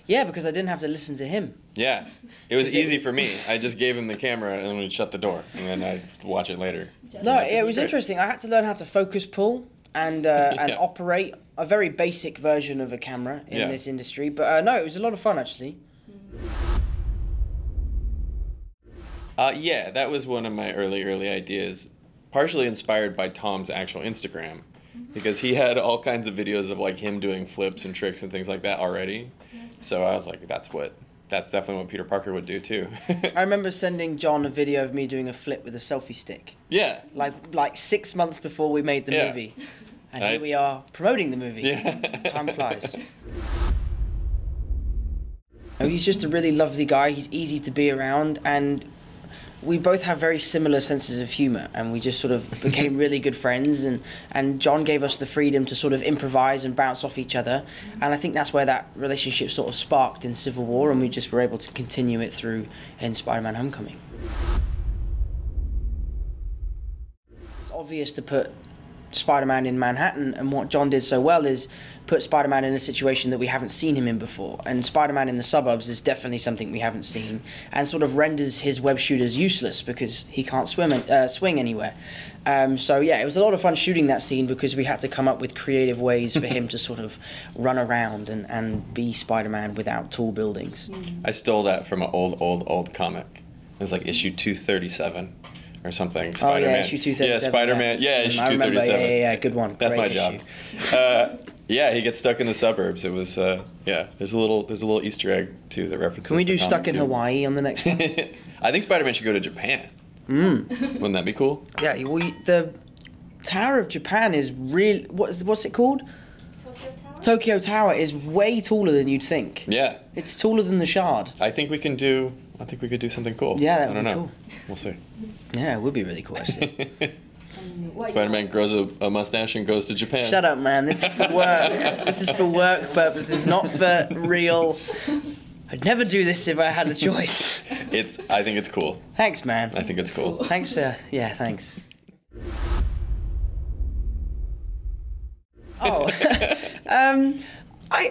Yeah, because I didn't have to listen to him. Yeah, it was easy for me. I just gave him the camera and then we'd shut the door, and then I'd watch it later. No, it was interesting. I had to learn how to focus pull and operate a very basic version of a camera in this industry. But no, it was a lot of fun, actually. Yeah, that was one of my early ideas, partially inspired by Tom's actual Instagram, because he had all kinds of videos of like him doing flips and tricks and things like that already. So I was like, that's definitely what Peter Parker would do too. I remember sending John a video of me doing a flip with a selfie stick. Yeah. Like 6 months before we made the movie. And here we are promoting the movie. Yeah. Time flies. He's just a really lovely guy. He's easy to be around, and we both have very similar senses of humour, and we just sort of became really good friends, and John gave us the freedom to sort of improvise and bounce off each other, and I think that's where that relationship sort of sparked in Civil War, and we just were able to continue it through in Spider-Man Homecoming. It's obvious to put Spider-Man in Manhattan, and what John did so well is put Spider-Man in a situation that we haven't seen him in before, and Spider-Man in the suburbs is definitely something we haven't seen, and sort of renders his web shooters useless because he can't swing anywhere. So yeah, it was a lot of fun shooting that scene because we had to come up with creative ways for him to sort of run around and be Spider-Man without tall buildings. I stole that from an old comic. It was like issue 237. Or something. Spider-Man. Oh yeah, issue 237. Yeah, Spider-Man. Yeah, issue 237. Yeah, good one. That's my job. Yeah, he gets stuck in the suburbs. It was yeah. There's a little Easter egg too that references. Can we do Stuck in Hawaii on the next one? I think Spider-Man should go to Japan. Wouldn't that be cool? Yeah, the Tower of Japan is really what's it called? Tokyo Tower is way taller than you'd think. Yeah. It's taller than the Shard. I think we could do something cool. Yeah, that would be cool. We'll see. Yeah, it would be really cool, actually. Spider-Man grows a mustache and goes to Japan. Shut up, man. This is for work. This is for work purposes, not for real. I'd never do this if I had a choice. I think it's cool. Thanks, man. I think it's cool. Thanks for... Yeah, thanks. Oh.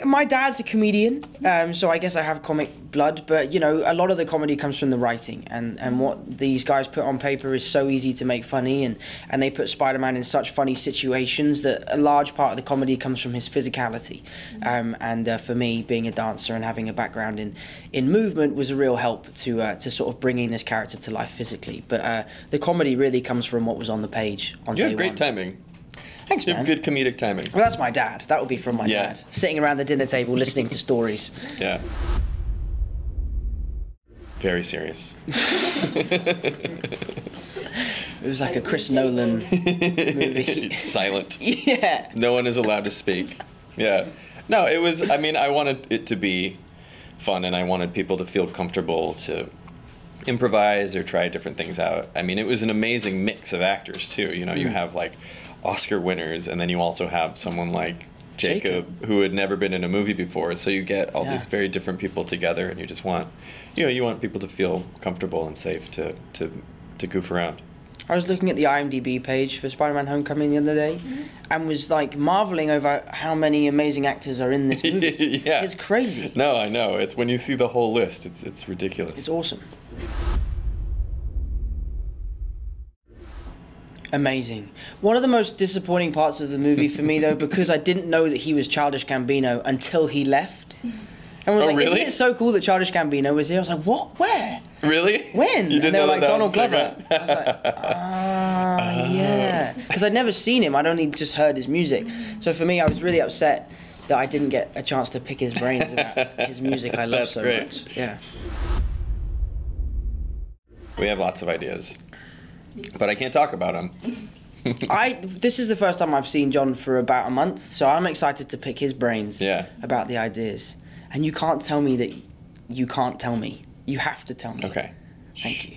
My dad's a comedian, so I guess I have comic blood, but, you know, a lot of the comedy comes from the writing, and what these guys put on paper is so easy to make funny, and they put Spider-Man in such funny situations that a large part of the comedy comes from his physicality. And for me, being a dancer and having a background in movement was a real help to sort of bringing this character to life physically. But the comedy really comes from what was on the page on day one. You have great timing. Thanks, man. You have good comedic timing. Well, that's my dad. That would be from my dad. Sitting around the dinner table listening to stories. Yeah. Very serious. It was like a Chris Nolan movie. It's silent. Yeah. No one is allowed to speak. Yeah. No, it was, I mean, I wanted it to be fun, and I wanted people to feel comfortable to improvise or try different things out. I mean, it was an amazing mix of actors, too. You know, you have, like, Oscar winners, and then you also have someone like Jacob who had never been in a movie before, so you get all these very different people together, and you just want, you want people to feel comfortable and safe to goof around. I was looking at the IMDb page for Spider-Man Homecoming the other day, and was like marveling over how many amazing actors are in this movie. Yeah, it's crazy. No, I know. It's when you see the whole list, it's ridiculous. It's awesome. Amazing. One of the most disappointing parts of the movie for me, though, because I didn't know that he was Childish Gambino until he left. And was like, really? Isn't it so cool that Childish Gambino was here? I was like, what? Where? Really? When? You didn't and they were know like, that Donald was Glover. I was like, yeah. Because I'd never seen him. I'd only just heard his music. So for me, I was really upset that I didn't get a chance to pick his brains about his music I love so much. Yeah. We have lots of ideas, but I can't talk about them. This is the first time I've seen John for about a month, so I'm excited to pick his brains about the ideas. And you can't tell me that you can't tell me. You have to tell me. Okay. Thank you.